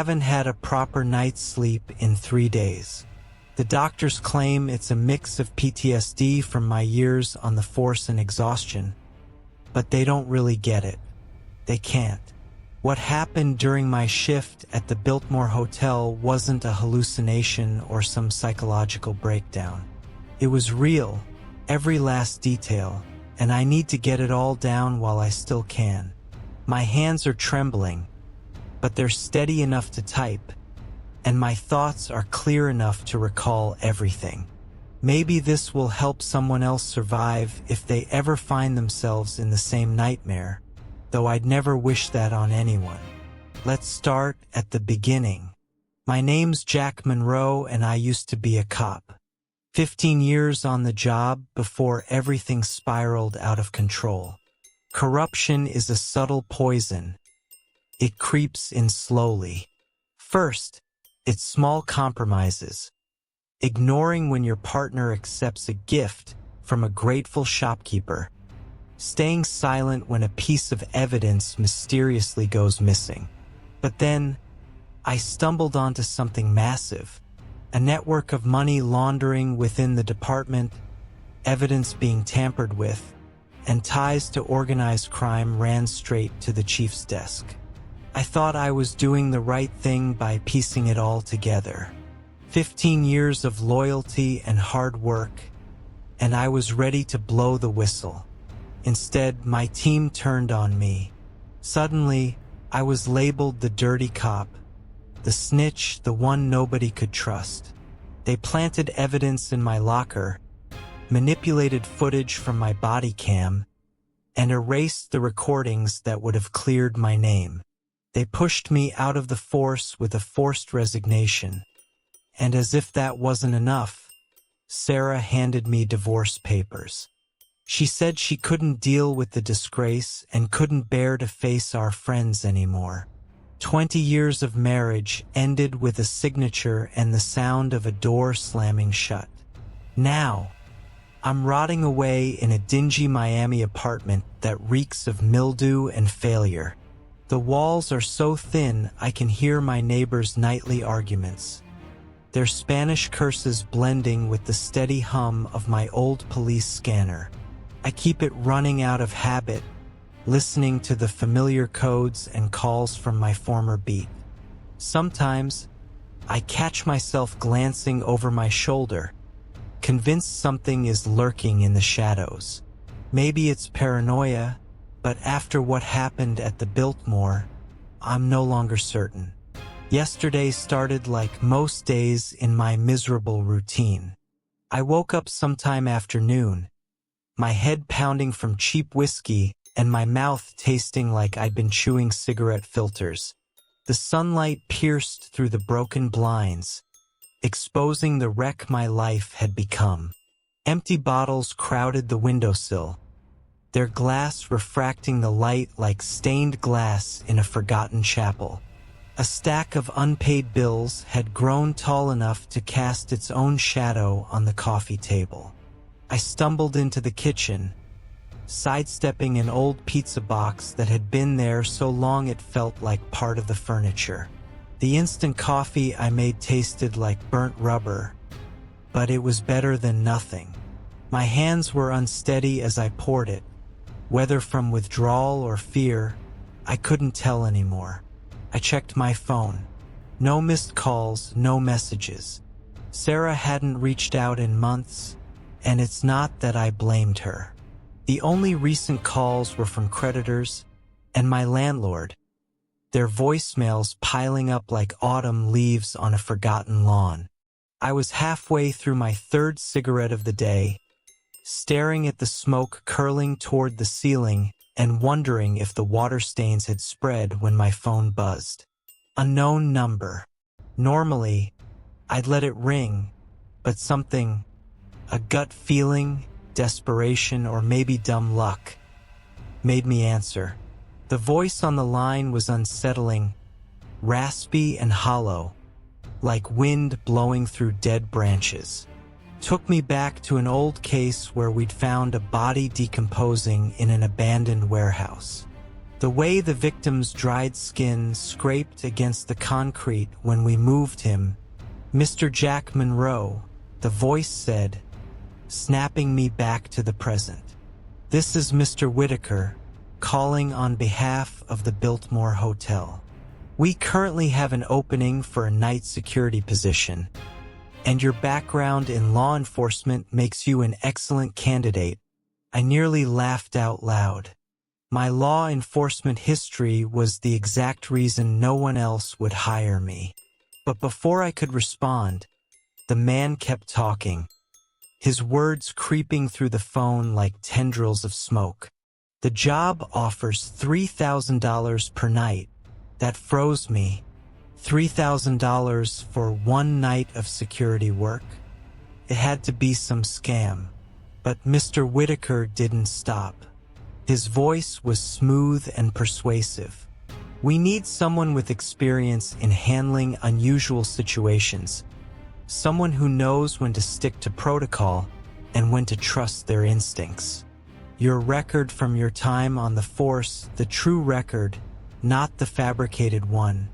haven't had a proper night's sleep in 3 days. The doctors claim it's a mix of PTSD from my years on the force and exhaustion, but they don't really get it. They can't. What happened during my shift at the Biltmore Hotel wasn't a hallucination or some psychological breakdown. It was real, every last detail, and I need to get it all down while I still can. My hands are trembling, but they're steady enough to type, and my thoughts are clear enough to recall everything. Maybe this will help someone else survive if they ever find themselves in the same nightmare, though I'd never wish that on anyone. Let's start at the beginning. My name's Jack Monroe, and I used to be a cop. 15 years on the job before everything spiraled out of control. Corruption is a subtle poison. It creeps in slowly. First, it's small compromises. Ignoring when your partner accepts a gift from a grateful shopkeeper. Staying silent when a piece of evidence mysteriously goes missing. But then, I stumbled onto something massive. A network of money laundering within the department, evidence being tampered with, and ties to organized crime ran straight to the chief's desk. I thought I was doing the right thing by piecing it all together. 15 years of loyalty and hard work, and I was ready to blow the whistle. Instead, my team turned on me. Suddenly, I was labeled the dirty cop, the snitch, the one nobody could trust. They planted evidence in my locker, manipulated footage from my body cam, and erased the recordings that would have cleared my name. They pushed me out of the force with a forced resignation. And as if that wasn't enough, Sarah handed me divorce papers. She said she couldn't deal with the disgrace and couldn't bear to face our friends anymore. 20 years of marriage ended with a signature and the sound of a door slamming shut. Now, I'm rotting away in a dingy Miami apartment that reeks of mildew and failure. The walls are so thin I can hear my neighbors' nightly arguments, their Spanish curses blending with the steady hum of my old police scanner. I keep it running out of habit, listening to the familiar codes and calls from my former beat. Sometimes, I catch myself glancing over my shoulder, convinced something is lurking in the shadows. Maybe it's paranoia, but after what happened at the Biltmore, I'm no longer certain. Yesterday started like most days in my miserable routine. I woke up sometime after noon, my head pounding from cheap whiskey and my mouth tasting like I'd been chewing cigarette filters. The sunlight pierced through the broken blinds, exposing the wreck my life had become. Empty bottles crowded the windowsill, their glass refracting the light like stained glass in a forgotten chapel. A stack of unpaid bills had grown tall enough to cast its own shadow on the coffee table. I stumbled into the kitchen, sidestepping an old pizza box that had been there so long it felt like part of the furniture. The instant coffee I made tasted like burnt rubber, but it was better than nothing. My hands were unsteady as I poured it. Whether from withdrawal or fear, I couldn't tell anymore. I checked my phone. No missed calls, no messages. Sarah hadn't reached out in months, and it's not that I blamed her. The only recent calls were from creditors and my landlord, their voicemails piling up like autumn leaves on a forgotten lawn. I was halfway through my third cigarette of the day, staring at the smoke curling toward the ceiling and wondering if the water stains had spread when my phone buzzed. Unknown number. Normally, I'd let it ring, but something, a gut feeling, desperation, or maybe dumb luck, made me answer. The voice on the line was unsettling, raspy and hollow, like wind blowing through dead branches. Took me back to an old case where we'd found a body decomposing in an abandoned warehouse. The way the victim's dried skin scraped against the concrete when we moved him. Mr. Jack Monroe, the voice said, snapping me back to the present. This is Mr. Whitaker, calling on behalf of the Biltmore Hotel. We currently have an opening for a night security position, and your background in law enforcement makes you an excellent candidate. I nearly laughed out loud. My law enforcement history was the exact reason no one else would hire me. But before I could respond, the man kept talking, his words creeping through the phone like tendrils of smoke. The job offers $3,000 per night. That froze me. $3,000 for one night of security work? It had to be some scam. But Mr. Whitaker didn't stop. His voice was smooth and persuasive. We need someone with experience in handling unusual situations. Someone who knows when to stick to protocol and when to trust their instincts. Your record from your time on the force, the true record, not the fabricated one,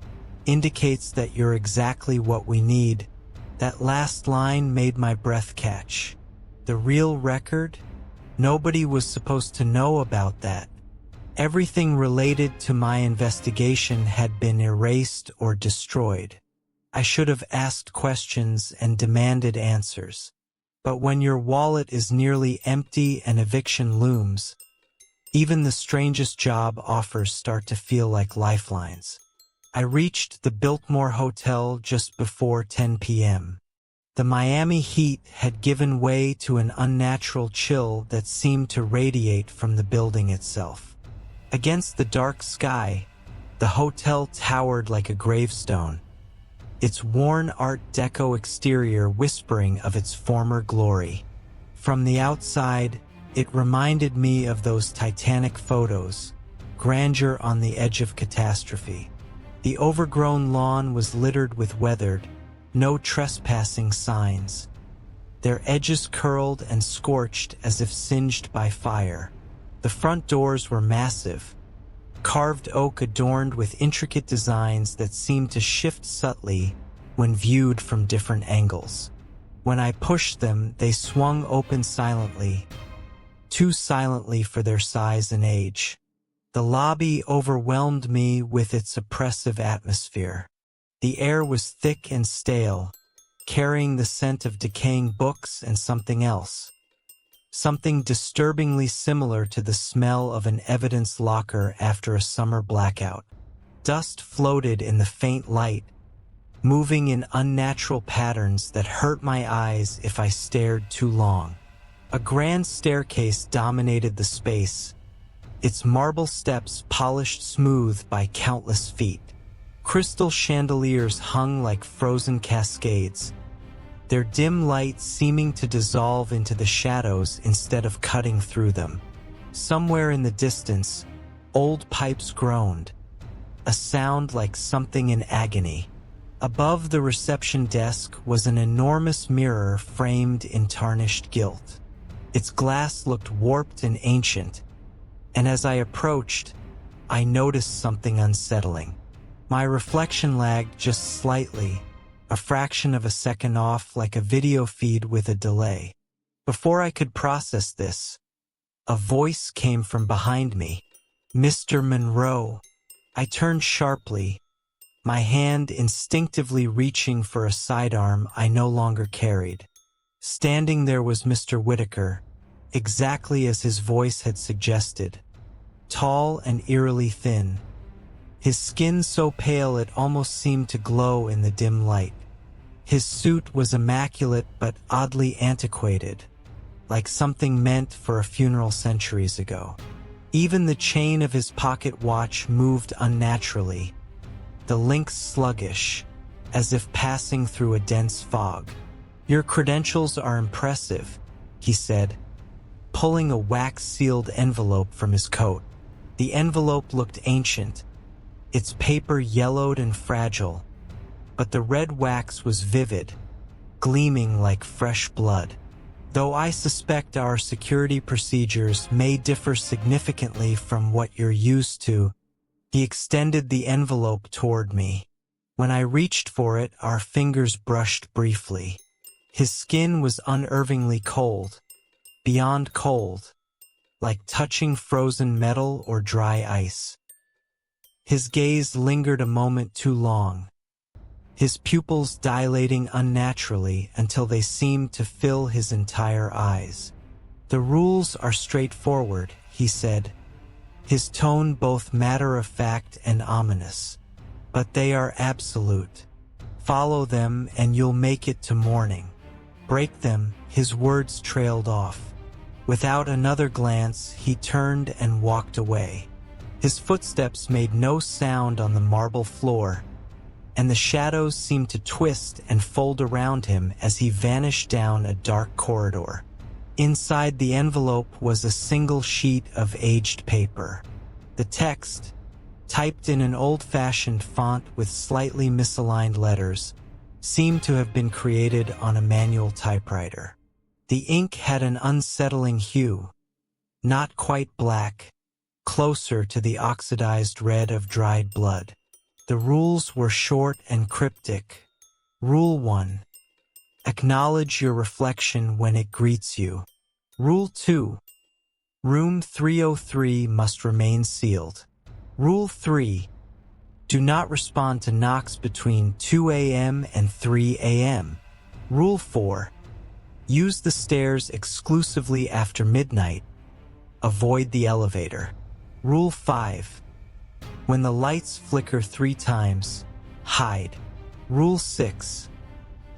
indicates that you're exactly what we need. That last line made my breath catch. The real record? Nobody was supposed to know about that. Everything related to my investigation had been erased or destroyed. I should have asked questions and demanded answers. But when your wallet is nearly empty and eviction looms, even the strangest job offers start to feel like lifelines. I reached the Biltmore Hotel just before 10 p.m. The Miami heat had given way to an unnatural chill that seemed to radiate from the building itself. Against the dark sky, the hotel towered like a gravestone, its worn Art Deco exterior whispering of its former glory. From the outside, it reminded me of those Titanic photos, grandeur on the edge of catastrophe. The overgrown lawn was littered with weathered, no trespassing signs, their edges curled and scorched as if singed by fire. The front doors were massive, carved oak adorned with intricate designs that seemed to shift subtly when viewed from different angles. When I pushed them, they swung open silently, too silently for their size and age. The lobby overwhelmed me with its oppressive atmosphere. The air was thick and stale, carrying the scent of decaying books and something else. Something disturbingly similar to the smell of an evidence locker after a summer blackout. Dust floated in the faint light, moving in unnatural patterns that hurt my eyes if I stared too long. A grand staircase dominated the space, its marble steps polished smooth by countless feet. Crystal chandeliers hung like frozen cascades, their dim light seeming to dissolve into the shadows instead of cutting through them. Somewhere in the distance, old pipes groaned, a sound like something in agony. Above the reception desk was an enormous mirror framed in tarnished gilt. Its glass looked warped and ancient, and as I approached, I noticed something unsettling. My reflection lagged just slightly, a fraction of a second off, like a video feed with a delay. Before I could process this, a voice came from behind me. Mr. Monroe. I turned sharply, my hand instinctively reaching for a sidearm I no longer carried. Standing there was Mr. Whitaker, exactly as his voice had suggested. Tall and eerily thin, his skin so pale it almost seemed to glow in the dim light. His suit was immaculate but oddly antiquated, like something meant for a funeral centuries ago. Even the chain of his pocket watch moved unnaturally, the links sluggish, as if passing through a dense fog. "Your credentials are impressive," he said, pulling a wax-sealed envelope from his coat. The envelope looked ancient, its paper yellowed and fragile, but the red wax was vivid, gleaming like fresh blood. Though I suspect our security procedures may differ significantly from what you're used to, he extended the envelope toward me. When I reached for it, our fingers brushed briefly. His skin was unnervingly cold, beyond cold, like touching frozen metal or dry ice. His gaze lingered a moment too long, his pupils dilating unnaturally until they seemed to fill his entire eyes. "The rules are straightforward," he said, his tone both matter-of-fact and ominous. "But they are absolute. Follow them and you'll make it to morning. Break them," his words trailed off. Without another glance, he turned and walked away. His footsteps made no sound on the marble floor, and the shadows seemed to twist and fold around him as he vanished down a dark corridor. Inside the envelope was a single sheet of aged paper. The text, typed in an old-fashioned font with slightly misaligned letters, seemed to have been created on a manual typewriter. The ink had an unsettling hue, not quite black, closer to the oxidized red of dried blood. The rules were short and cryptic. Rule 1. Acknowledge your reflection when it greets you. Rule 2. Room 303 must remain sealed. Rule 3. Do not respond to knocks between 2 a.m. and 3 a.m. Rule 4. Use the stairs exclusively after midnight. Avoid the elevator. Rule 5. When the lights flicker 3 times, hide. Rule 6.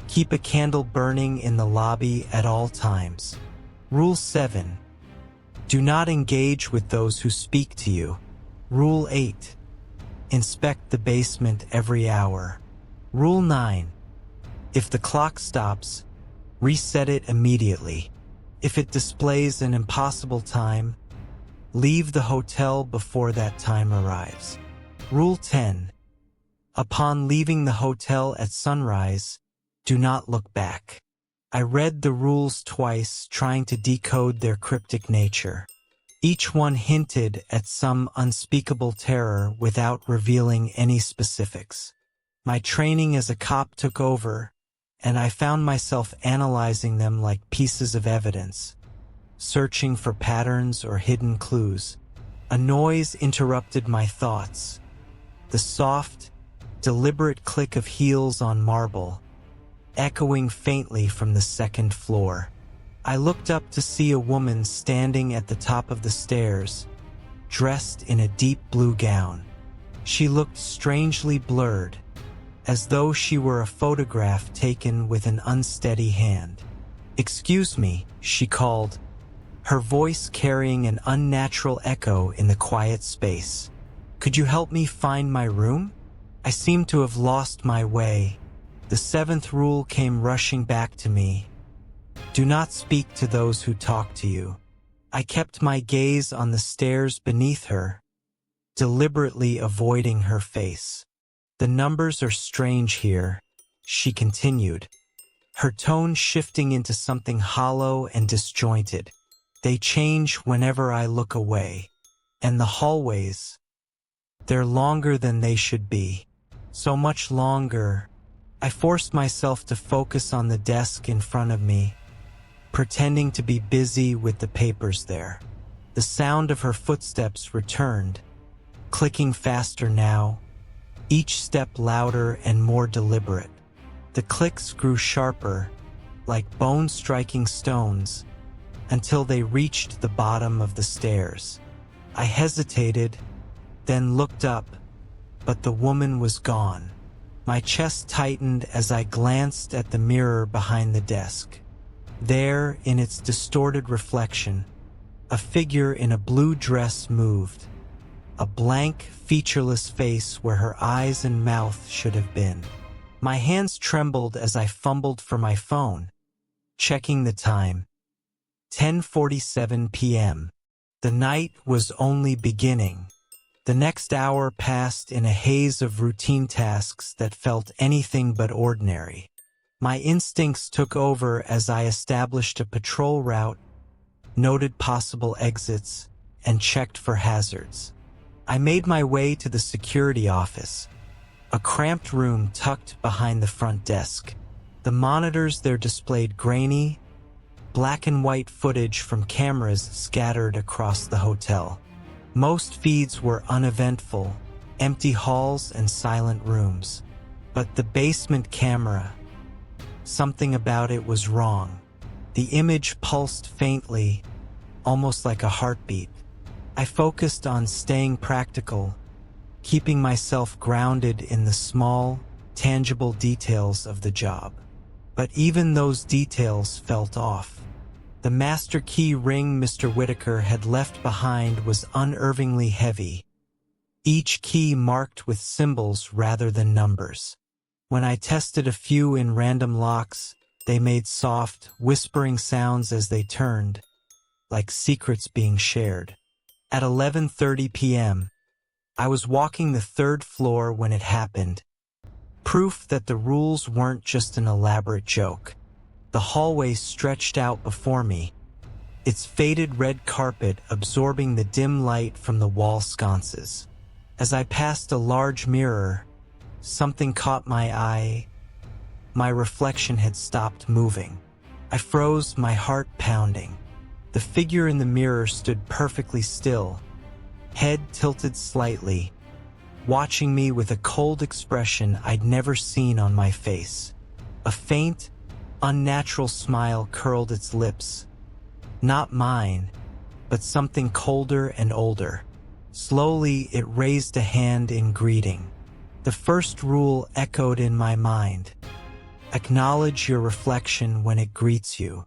Keep a candle burning in the lobby at all times. Rule 7. Do not engage with those who speak to you. Rule 8. Inspect the basement every hour. Rule 9. If the clock stops, reset it immediately. If it displays an impossible time, leave the hotel before that time arrives. Rule 10. Upon leaving the hotel at sunrise, do not look back. I read the rules twice, trying to decode their cryptic nature. Each one hinted at some unspeakable terror without revealing any specifics. My training as a cop took over, and I found myself analyzing them like pieces of evidence, searching for patterns or hidden clues. A noise interrupted my thoughts. The soft, deliberate click of heels on marble, echoing faintly from the second floor. I looked up to see a woman standing at the top of the stairs, dressed in a deep blue gown. She looked strangely blurred, as though she were a photograph taken with an unsteady hand. "Excuse me," she called, her voice carrying an unnatural echo in the quiet space. "Could you help me find my room? I seem to have lost my way." The 7th rule came rushing back to me. Do not speak to those who talk to you. I kept my gaze on the stairs beneath her, deliberately avoiding her face. "The numbers are strange here," she continued, her tone shifting into something hollow and disjointed. "They change whenever I look away. And the hallways, they're longer than they should be. So much longer." I forced myself to focus on the desk in front of me, pretending to be busy with the papers there. The sound of her footsteps returned, clicking faster now, each step louder and more deliberate. The clicks grew sharper, like bone-striking stones, until they reached the bottom of the stairs. I hesitated, then looked up, but the woman was gone. My chest tightened as I glanced at the mirror behind the desk. There, in its distorted reflection, a figure in a blue dress moved, a blank, featureless face where her eyes and mouth should have been. My hands trembled as I fumbled for my phone, checking the time. 10:47 p.m. The night was only beginning. The next hour passed in a haze of routine tasks that felt anything but ordinary. My instincts took over as I established a patrol route, noted possible exits, and checked for hazards. I made my way to the security office, a cramped room tucked behind the front desk. The monitors there displayed grainy, black and white footage from cameras scattered across the hotel. Most feeds were uneventful, empty halls and silent rooms. But the basement camera, something about it was wrong. The image pulsed faintly, almost like a heartbeat. I focused on staying practical, keeping myself grounded in the small, tangible details of the job. But even those details felt off. The master key ring Mr. Whitaker had left behind was unnervingly heavy, each key marked with symbols rather than numbers. When I tested a few in random locks, they made soft, whispering sounds as they turned, like secrets being shared. At 11:30 p.m., I was walking the third floor when it happened. Proof that the rules weren't just an elaborate joke. The hallway stretched out before me, its faded red carpet absorbing the dim light from the wall sconces. As I passed a large mirror, something caught my eye. My reflection had stopped moving. I froze, my heart pounding. The figure in the mirror stood perfectly still, head tilted slightly, watching me with a cold expression I'd never seen on my face. A faint, unnatural smile curled its lips. Not mine, but something colder and older. Slowly, it raised a hand in greeting. The first rule echoed in my mind. Acknowledge your reflection when it greets you.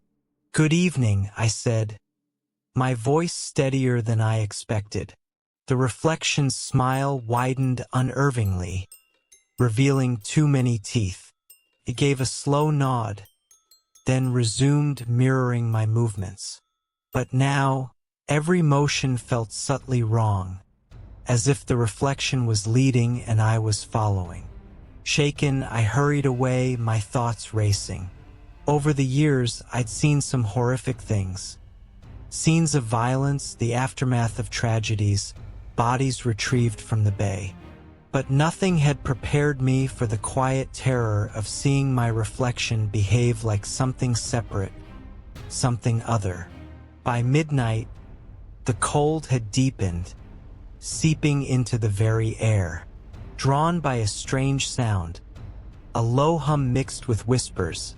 Good evening, I said, my voice steadier than I expected. The reflection's smile widened unnervingly, revealing too many teeth. It gave a slow nod, then resumed mirroring my movements. But now, every motion felt subtly wrong, as if the reflection was leading and I was following. Shaken, I hurried away, my thoughts racing. Over the years, I'd seen some horrific things. Scenes of violence, the aftermath of tragedies, bodies retrieved from the bay. But nothing had prepared me for the quiet terror of seeing my reflection behave like something separate, something other. By midnight, the cold had deepened, seeping into the very air. Drawn by a strange sound, a low hum mixed with whispers,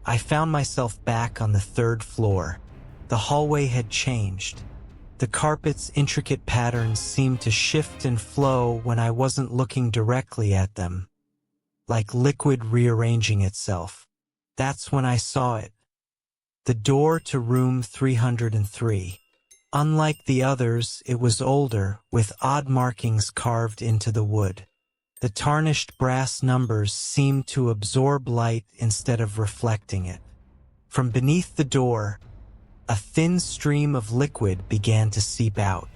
I found myself back on the third floor. The hallway had changed. The carpet's intricate patterns seemed to shift and flow when I wasn't looking directly at them, like liquid rearranging itself. That's when I saw it. The door to room 303. Unlike the others, it was older, with odd markings carved into the wood. The tarnished brass numbers seemed to absorb light instead of reflecting it. From beneath the door, a thin stream of liquid began to seep out.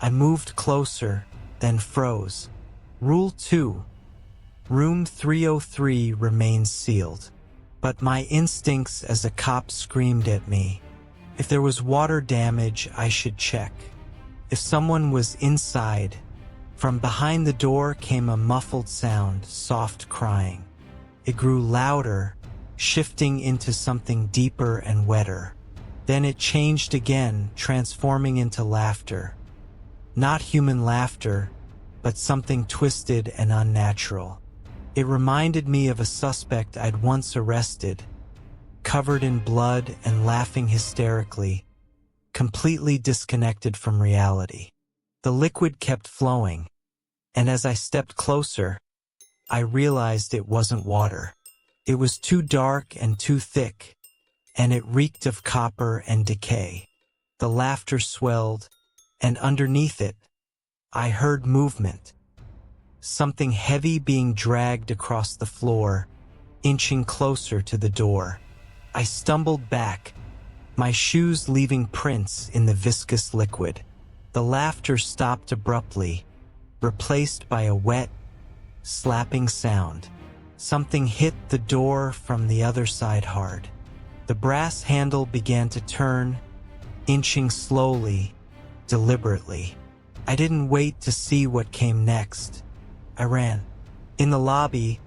I moved closer, then froze. Rule 2. Room 303 remains sealed. But my instincts as a cop screamed at me. If there was water damage, I should check. If someone was inside, from behind the door came a muffled sound, soft crying. It grew louder, shifting into something deeper and wetter. Then it changed again, transforming into laughter. Not human laughter, but something twisted and unnatural. It reminded me of a suspect I'd once arrested, covered in blood and laughing hysterically, completely disconnected from reality. The liquid kept flowing, and as I stepped closer, I realized it wasn't water. It was too dark and too thick, and it reeked of copper and decay. The laughter swelled, and underneath it, I heard movement. Something heavy being dragged across the floor, inching closer to the door. I stumbled back, my shoes leaving prints in the viscous liquid. The laughter stopped abruptly, replaced by a wet, slapping sound. Something hit the door from the other side hard. The brass handle began to turn, inching slowly, deliberately. I didn't wait to see what came next. I ran. In the lobby,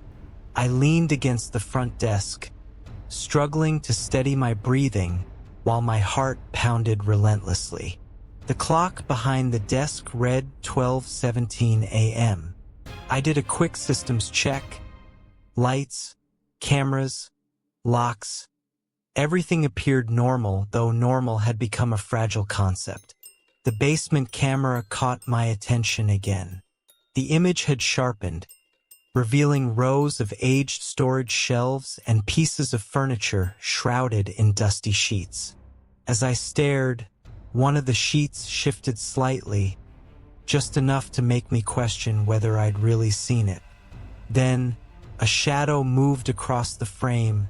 I leaned against the front desk, struggling to steady my breathing while my heart pounded relentlessly. The clock behind the desk read 12:17 a.m. I did a quick systems check. Lights, cameras, locks. Everything appeared normal, though normal had become a fragile concept. The basement camera caught my attention again. The image had sharpened, revealing rows of aged storage shelves and pieces of furniture shrouded in dusty sheets. As I stared, one of the sheets shifted slightly, just enough to make me question whether I'd really seen it. Then, a shadow moved across the frame,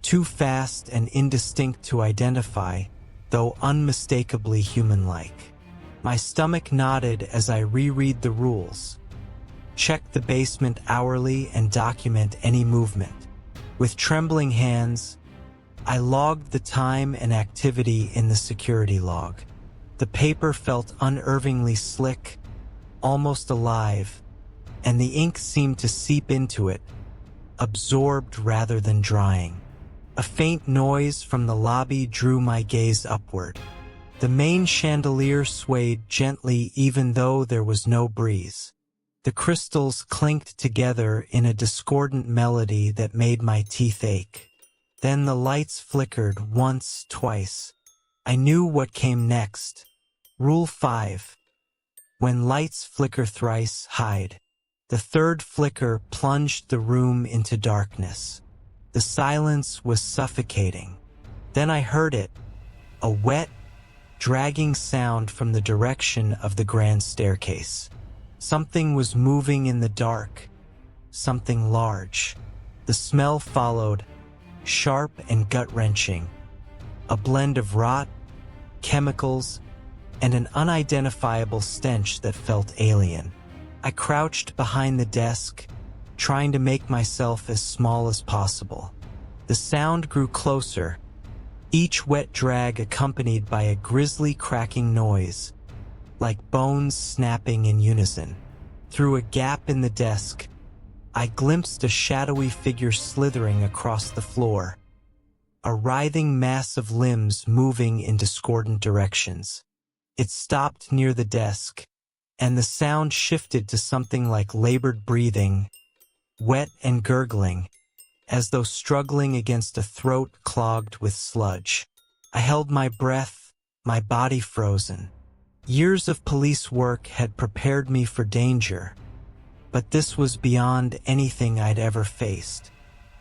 too fast and indistinct to identify, though unmistakably human-like. My stomach knotted as I reread the rules. Check the basement hourly and document any movement. With trembling hands, I logged the time and activity in the security log. The paper felt unnervingly slick, almost alive, and the ink seemed to seep into it, absorbed rather than drying. A faint noise from the lobby drew my gaze upward. The main chandelier swayed gently even though there was no breeze. The crystals clinked together in a discordant melody that made my teeth ache. Then the lights flickered once, twice. I knew what came next. Rule 5. When lights flicker thrice, hide. The third flicker plunged the room into darkness. The silence was suffocating. Then I heard it, a wet, dragging sound from the direction of the grand staircase. Something was moving in the dark, something large. The smell followed, sharp and gut-wrenching. A blend of rot, chemicals, and an unidentifiable stench that felt alien. I crouched behind the desk, trying to make myself as small as possible. The sound grew closer, each wet drag accompanied by a grisly cracking noise, like bones snapping in unison. Through a gap in the desk, I glimpsed a shadowy figure slithering across the floor, a writhing mass of limbs moving in discordant directions. It stopped near the desk, and the sound shifted to something like labored breathing, wet and gurgling, as though struggling against a throat clogged with sludge. I held my breath, my body frozen. Years of police work had prepared me for danger, but this was beyond anything I'd ever faced.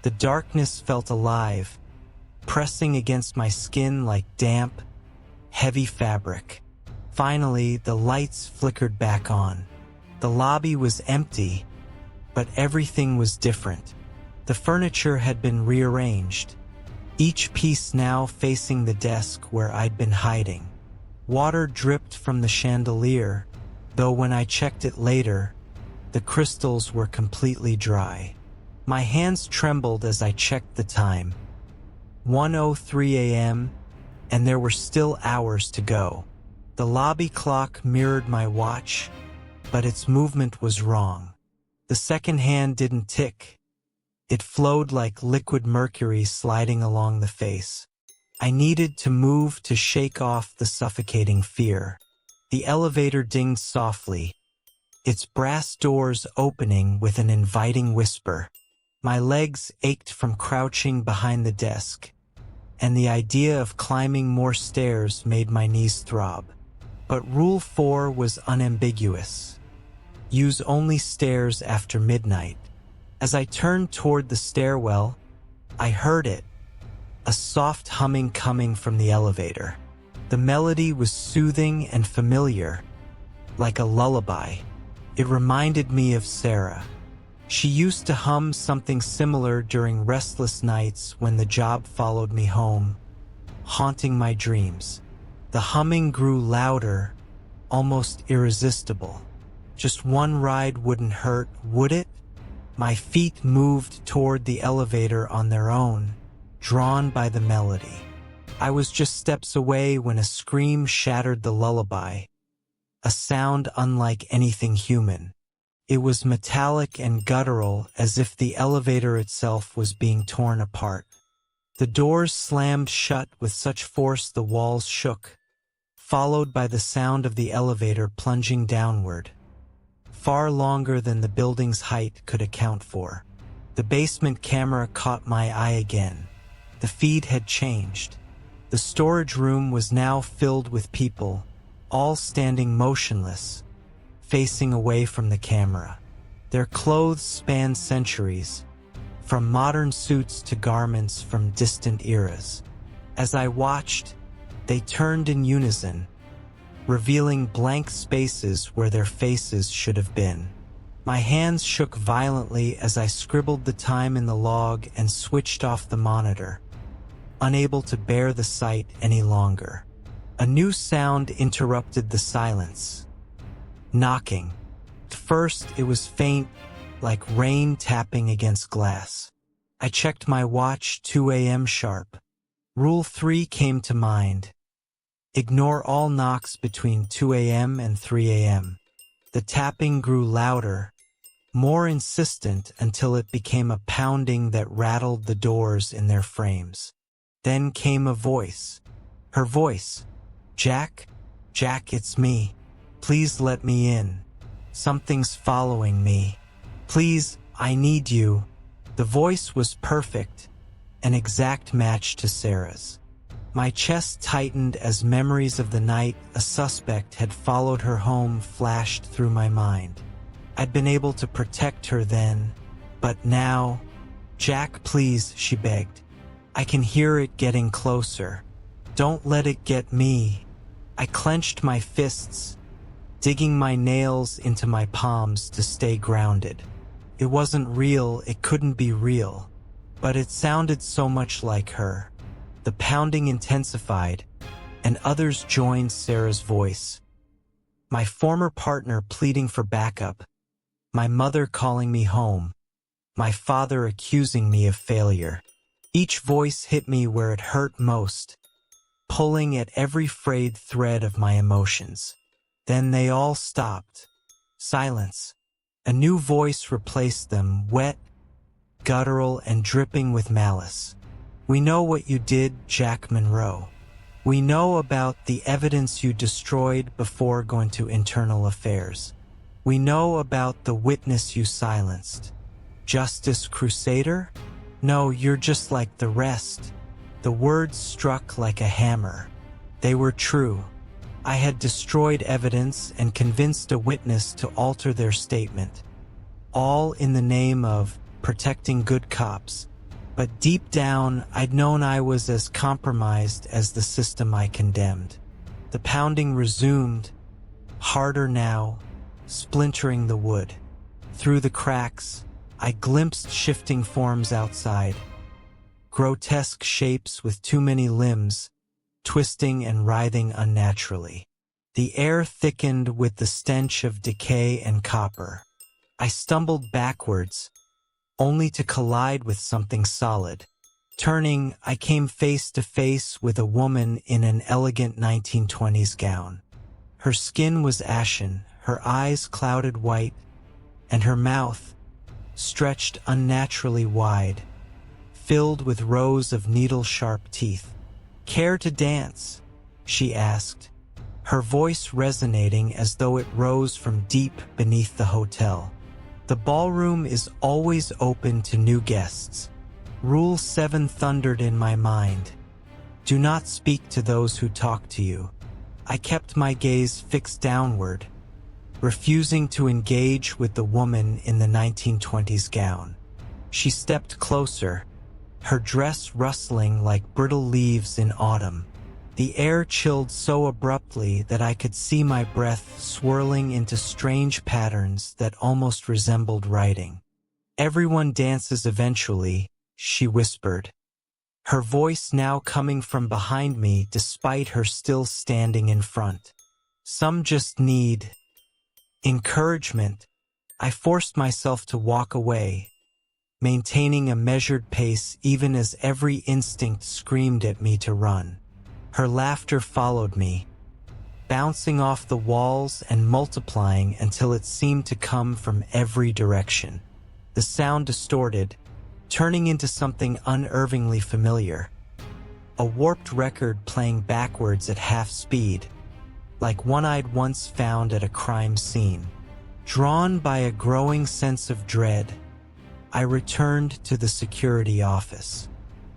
The darkness felt alive, pressing against my skin like damp, heavy fabric. Finally, the lights flickered back on. The lobby was empty, but everything was different. The furniture had been rearranged, each piece now facing the desk where I'd been hiding. Water dripped from the chandelier, though when I checked it later, the crystals were completely dry. My hands trembled as I checked the time. 1:03 a.m., and there were still hours to go. The lobby clock mirrored my watch, but its movement was wrong. The second hand didn't tick. It flowed like liquid mercury sliding along the face. I needed to move to shake off the suffocating fear. The elevator dinged softly, its brass doors opening with an inviting whisper. My legs ached from crouching behind the desk, and the idea of climbing more stairs made my knees throb. But Rule 4 was unambiguous. Use only stairs after midnight. As I turned toward the stairwell, I heard it, a soft humming coming from the elevator. The melody was soothing and familiar, like a lullaby. It reminded me of Sarah. She used to hum something similar during restless nights when the job followed me home, haunting my dreams. The humming grew louder, almost irresistible. Just one ride wouldn't hurt, would it? My feet moved toward the elevator on their own, drawn by the melody. I was just steps away when a scream shattered the lullaby, a sound unlike anything human. It was metallic and guttural, as if the elevator itself was being torn apart. The doors slammed shut with such force the walls shook, followed by the sound of the elevator plunging downward, far longer than the building's height could account for. The basement camera caught my eye again. The feed had changed. The storage room was now filled with people, all standing motionless, facing away from the camera. Their clothes spanned centuries, from modern suits to garments from distant eras. As I watched, they turned in unison, revealing blank spaces where their faces should have been. My hands shook violently as I scribbled the time in the log and switched off the monitor, unable to bear the sight any longer. A new sound interrupted the silence. Knocking. At first, it was faint, like rain tapping against glass. I checked my watch, 2 a.m. sharp. Rule 3 came to mind. Ignore all knocks between 2 a.m. and 3 a.m. The tapping grew louder, more insistent until it became a pounding that rattled the doors in their frames. Then came a voice. Her voice. Jack? Jack, it's me. Please let me in. Something's following me. Please, I need you. The voice was perfect, an exact match to Sarah's. My chest tightened as memories of the night a suspect had followed her home flashed through my mind. I'd been able to protect her then, but now... Jack, please, she begged. I can hear it getting closer. Don't let it get me. I clenched my fists, digging my nails into my palms to stay grounded. It wasn't real, it couldn't be real, but it sounded so much like her. The pounding intensified, and others joined Sarah's voice. My former partner pleading for backup, my mother calling me home, my father accusing me of failure. Each voice hit me where it hurt most, pulling at every frayed thread of my emotions. Then they all stopped. Silence. A new voice replaced them, wet, guttural, and dripping with malice. We know what you did, Jack Monroe. We know about the evidence you destroyed before going to internal affairs. We know about the witness you silenced. Justice Crusader? No, you're just like the rest. The words struck like a hammer. They were true. I had destroyed evidence and convinced a witness to alter their statement. All in the name of protecting good cops. But deep down, I'd known I was as compromised as the system I condemned. The pounding resumed, harder now, splintering the wood. Through the cracks, I glimpsed shifting forms outside. Grotesque shapes with too many limbs, twisting and writhing unnaturally. The air thickened with the stench of decay and copper. I stumbled backwards, only to collide with something solid. Turning, I came face to face with a woman in an elegant 1920s gown. Her skin was ashen, her eyes clouded white, and her mouth, stretched unnaturally wide, filled with rows of needle-sharp teeth. "Care to dance?" she asked, her voice resonating as though it rose from deep beneath the hotel. The ballroom is always open to new guests. Rule 7 thundered in my mind. Do not speak to those who talk to you. I kept my gaze fixed downward, refusing to engage with the woman in the 1920s gown. She stepped closer, her dress rustling like brittle leaves in autumn. The air chilled so abruptly that I could see my breath swirling into strange patterns that almost resembled writing. "Everyone dances eventually," she whispered, her voice now coming from behind me despite her still standing in front. "Some just need encouragement." I forced myself to walk away, maintaining a measured pace even as every instinct screamed at me to run. Her laughter followed me, bouncing off the walls and multiplying until it seemed to come from every direction. The sound distorted, turning into something unnervingly familiar. A warped record playing backwards at half speed, like one I'd once found at a crime scene. Drawn by a growing sense of dread, I returned to the security office.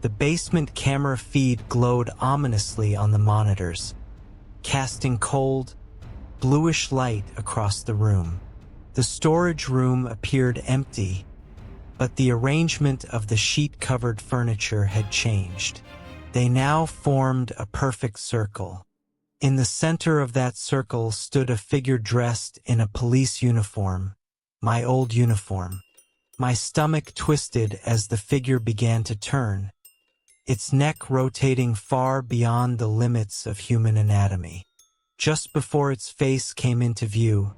The basement camera feed glowed ominously on the monitors, casting cold, bluish light across the room. The storage room appeared empty, but the arrangement of the sheet-covered furniture had changed. They now formed a perfect circle. In the center of that circle stood a figure dressed in a police uniform, my old uniform. My stomach twisted as the figure began to turn, its neck rotating far beyond the limits of human anatomy. Just before its face came into view,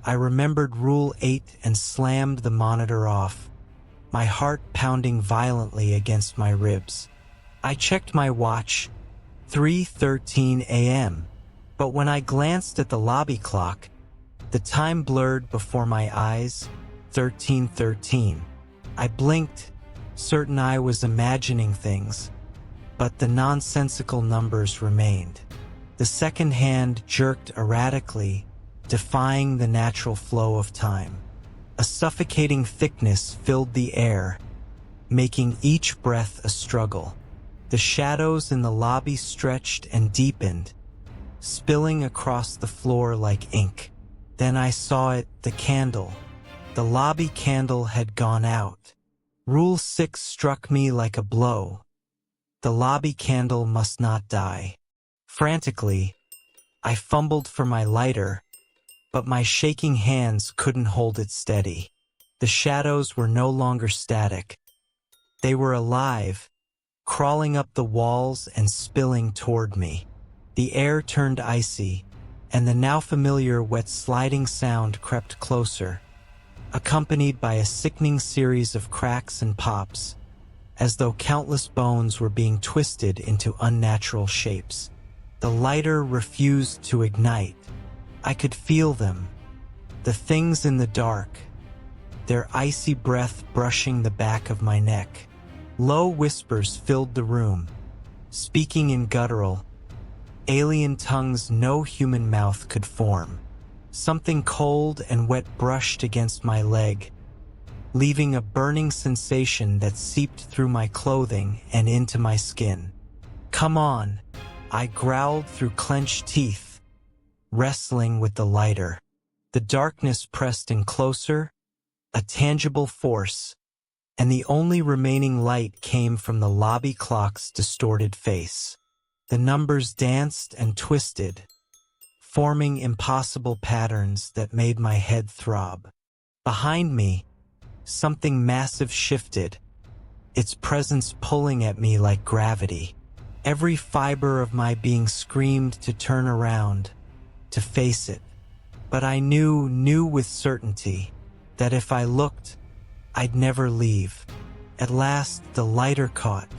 I remembered Rule 8 and slammed the monitor off, my heart pounding violently against my ribs. I checked my watch, 3:13 a.m., but when I glanced at the lobby clock, the time blurred before my eyes, 13:13. I blinked, certain I was imagining things, but the nonsensical numbers remained. The second hand jerked erratically, defying the natural flow of time. A suffocating thickness filled the air, making each breath a struggle. The shadows in the lobby stretched and deepened, spilling across the floor like ink. Then I saw it, the candle. The lobby candle had gone out. Rule 6 struck me like a blow. The lobby candle must not die. Frantically, I fumbled for my lighter, but my shaking hands couldn't hold it steady. The shadows were no longer static. They were alive, crawling up the walls and spilling toward me. The air turned icy, and the now familiar wet sliding sound crept closer, accompanied by a sickening series of cracks and pops, as though countless bones were being twisted into unnatural shapes. The lighter refused to ignite. I could feel them, the things in the dark, their icy breath brushing the back of my neck. Low whispers filled the room, speaking in guttural, alien tongues no human mouth could form. Something cold and wet brushed against my leg, leaving a burning sensation that seeped through my clothing and into my skin. "Come on," I growled through clenched teeth, wrestling with the lighter. The darkness pressed in closer, a tangible force, and the only remaining light came from the lobby clock's distorted face. The numbers danced and twisted, forming impossible patterns that made my head throb. Behind me, something massive shifted, its presence pulling at me like gravity. Every fiber of my being screamed to turn around, to face it. But I knew with certainty, that if I looked, I'd never leave. At last, the lighter caught.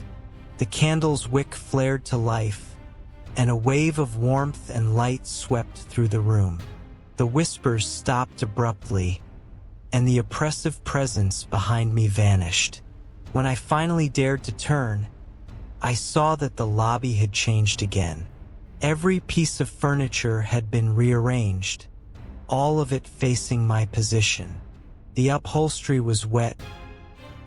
The candle's wick flared to life, and a wave of warmth and light swept through the room. The whispers stopped abruptly, and the oppressive presence behind me vanished. When I finally dared to turn, I saw that the lobby had changed again. Every piece of furniture had been rearranged, all of it facing my position. The upholstery was wet,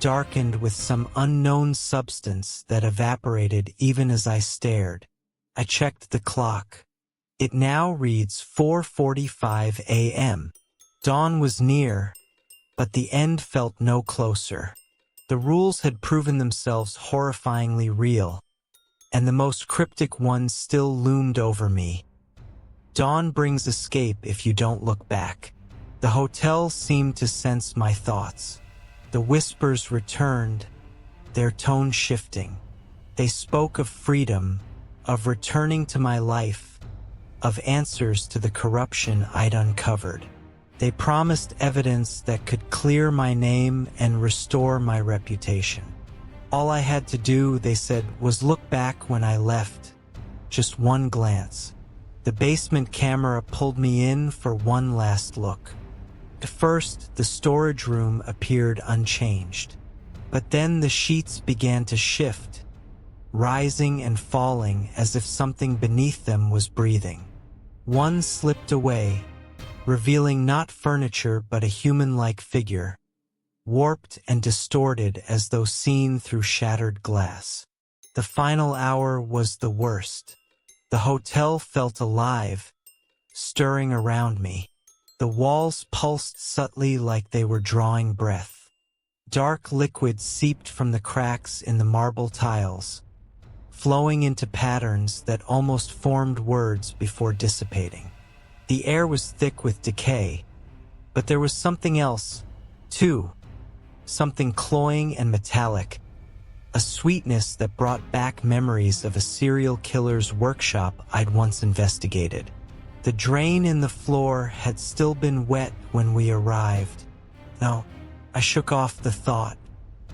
darkened with some unknown substance that evaporated even as I stared. I checked the clock. It now reads 4:45 a.m. Dawn was near, but the end felt no closer. The rules had proven themselves horrifyingly real, and the most cryptic ones still loomed over me. Dawn brings escape if you don't look back. The hotel seemed to sense my thoughts. The whispers returned, their tone shifting. They spoke of freedom, of returning to my life, of answers to the corruption I'd uncovered. They promised evidence that could clear my name and restore my reputation. All I had to do, they said, was look back when I left. Just one glance. The basement camera pulled me in for one last look. At first, the storage room appeared unchanged. But then the sheets began to shift, rising and falling as if something beneath them was breathing. One slipped away, revealing not furniture but a human-like figure, warped and distorted as though seen through shattered glass. The final hour was the worst. The hotel felt alive, stirring around me. The walls pulsed subtly like they were drawing breath. Dark liquid seeped from the cracks in the marble tiles, flowing into patterns that almost formed words before dissipating. The air was thick with decay, but there was something else, too. Something cloying and metallic, a sweetness that brought back memories of a serial killer's workshop I'd once investigated. The drain in the floor had still been wet when we arrived. No, I shook off the thought.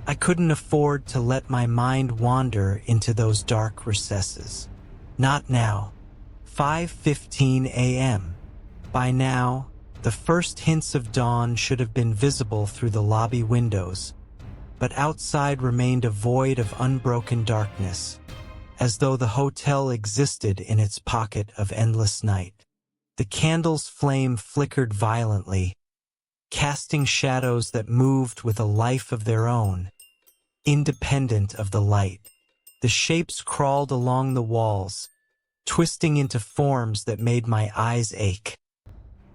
I couldn't afford to let my mind wander into those dark recesses. Not now. 5:15 a.m. By now, the first hints of dawn should have been visible through the lobby windows, but outside remained a void of unbroken darkness, as though the hotel existed in its pocket of endless night. The candle's flame flickered violently, casting shadows that moved with a life of their own, independent of the light. The shapes crawled along the walls, twisting into forms that made my eyes ache.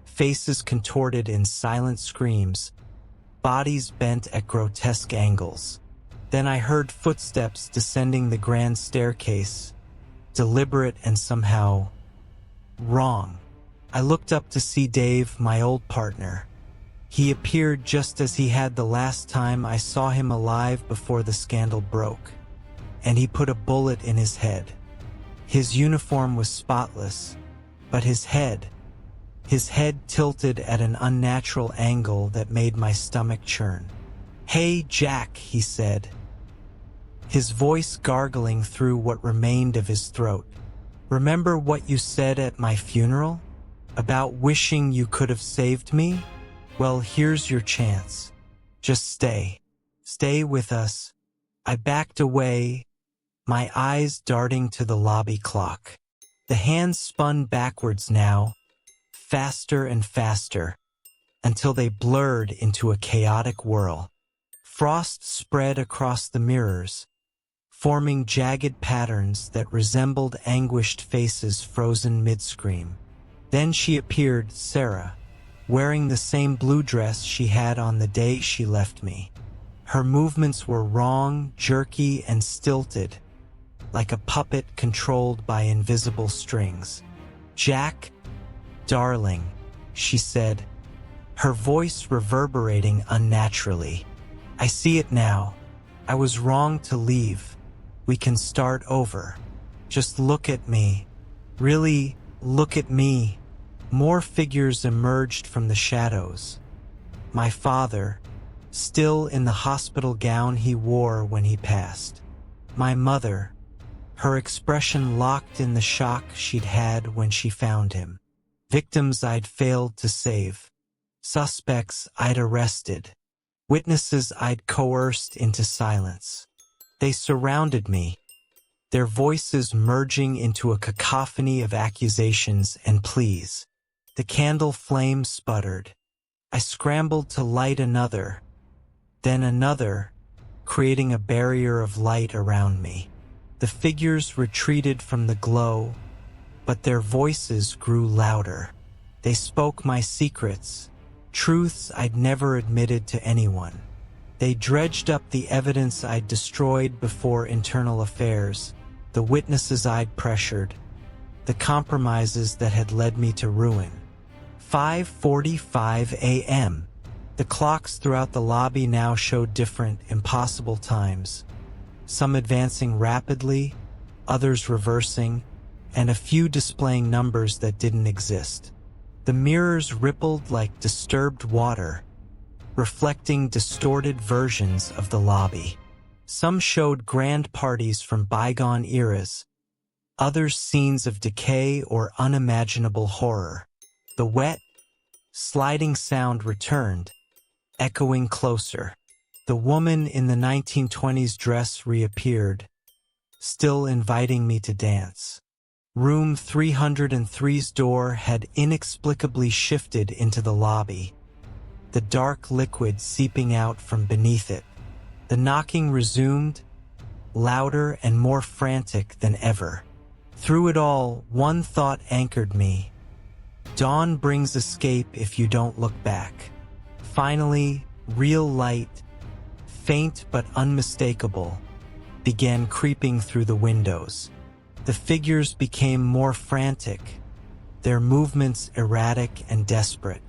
Faces contorted in silent screams, bodies bent at grotesque angles. Then I heard footsteps descending the grand staircase, deliberate and somehow wrong. I looked up to see Dave, my old partner. He appeared just as he had the last time I saw him alive before the scandal broke, and he put a bullet in his head. His uniform was spotless, but his head tilted at an unnatural angle that made my stomach churn. "Hey, Jack," he said, his voice gargling through what remained of his throat. "Remember what you said at my funeral? About wishing you could have saved me? Well, here's your chance. Just stay. Stay with us." I backed away, my eyes darting to the lobby clock. The hands spun backwards now, faster and faster, until they blurred into a chaotic whirl. Frost spread across the mirrors, forming jagged patterns that resembled anguished faces frozen mid-scream. Then she appeared, Sarah, wearing the same blue dress she had on the day she left me. Her movements were wrong, jerky, and stilted, like a puppet controlled by invisible strings. "Jack, darling," she said, her voice reverberating unnaturally. "I see it now. I was wrong to leave. We can start over. Just look at me. Really, look at me." More figures emerged from the shadows. My father, still in the hospital gown he wore when he passed. My mother, her expression locked in the shock she'd had when she found him. Victims I'd failed to save. Suspects I'd arrested. Witnesses I'd coerced into silence. They surrounded me, their voices merging into a cacophony of accusations and pleas. The candle flame sputtered. I scrambled to light another, then another, creating a barrier of light around me. The figures retreated from the glow, but their voices grew louder. They spoke my secrets, truths I'd never admitted to anyone. They dredged up the evidence I'd destroyed before internal affairs, the witnesses I'd pressured, the compromises that had led me to ruin. 5:45 a.m. The clocks throughout the lobby now showed different, impossible times, some advancing rapidly, others reversing, and a few displaying numbers that didn't exist. The mirrors rippled like disturbed water, reflecting distorted versions of the lobby. Some showed grand parties from bygone eras, others scenes of decay or unimaginable horror. The wet, sliding sound returned, echoing closer. The woman in the 1920s dress reappeared, still inviting me to dance. Room 303's door had inexplicably shifted into the lobby, the dark liquid seeping out from beneath it. The knocking resumed, louder and more frantic than ever. Through it all, one thought anchored me. Dawn brings escape if you don't look back. Finally, real light, faint but unmistakable, began creeping through the windows. The figures became more frantic, their movements erratic and desperate.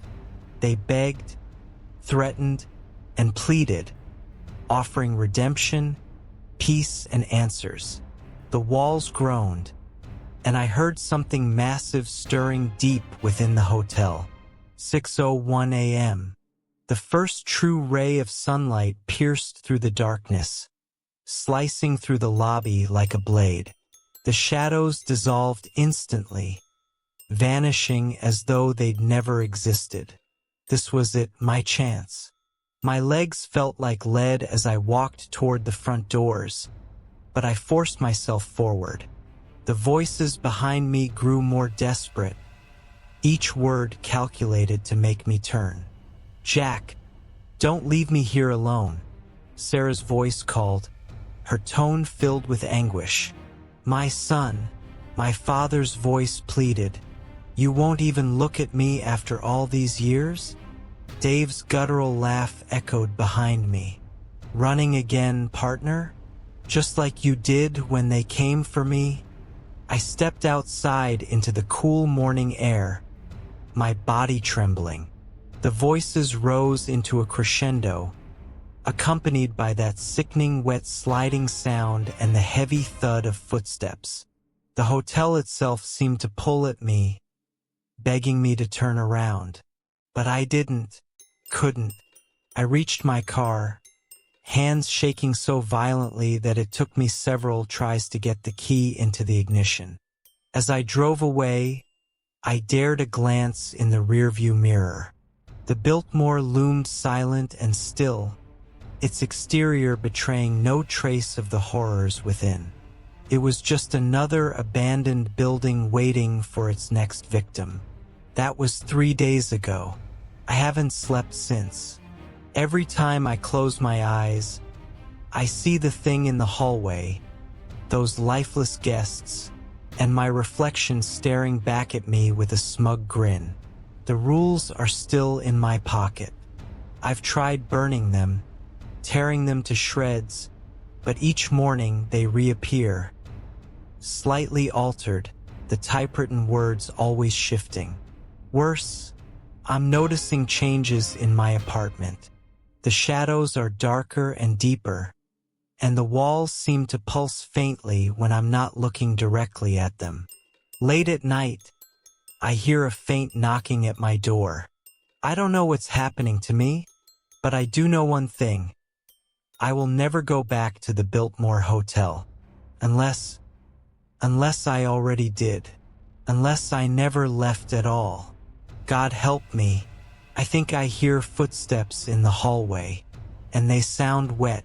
They begged, threatened, and pleaded, offering redemption, peace, and answers. The walls groaned, and I heard something massive stirring deep within the hotel. 6:01 a.m. The first true ray of sunlight pierced through the darkness, slicing through the lobby like a blade. The shadows dissolved instantly, vanishing as though they'd never existed. This was it, my chance. My legs felt like lead as I walked toward the front doors, but I forced myself forward. The voices behind me grew more desperate, each word calculated to make me turn. "Jack, don't leave me here alone," Sarah's voice called, her tone filled with anguish. "My son," my father's voice pleaded, "you won't even look at me after all these years?" Dave's guttural laugh echoed behind me. "Running again, partner? Just like you did when they came for me?" I stepped outside into the cool morning air, my body trembling. The voices rose into a crescendo, accompanied by that sickening wet sliding sound and the heavy thud of footsteps. The hotel itself seemed to pull at me, begging me to turn around. But I couldn't. I reached my car, hands shaking so violently that it took me several tries to get the key into the ignition. As I drove away, I dared a glance in the rearview mirror. The Biltmore loomed silent and still, its exterior betraying no trace of the horrors within. It was just another abandoned building waiting for its next victim. That was 3 days ago. I haven't slept since. Every time I close my eyes, I see the thing in the hallway, those lifeless guests, and my reflection staring back at me with a smug grin. The rules are still in my pocket. I've tried burning them, tearing them to shreds, but each morning they reappear, slightly altered, the typewritten words always shifting. Worse, I'm noticing changes in my apartment. The shadows are darker and deeper, and the walls seem to pulse faintly when I'm not looking directly at them. Late at night, I hear a faint knocking at my door. I don't know what's happening to me, but I do know one thing. I will never go back to the Biltmore Hotel. Unless I already did. Unless I never left at all. God help me. I think I hear footsteps in the hallway, and they sound wet,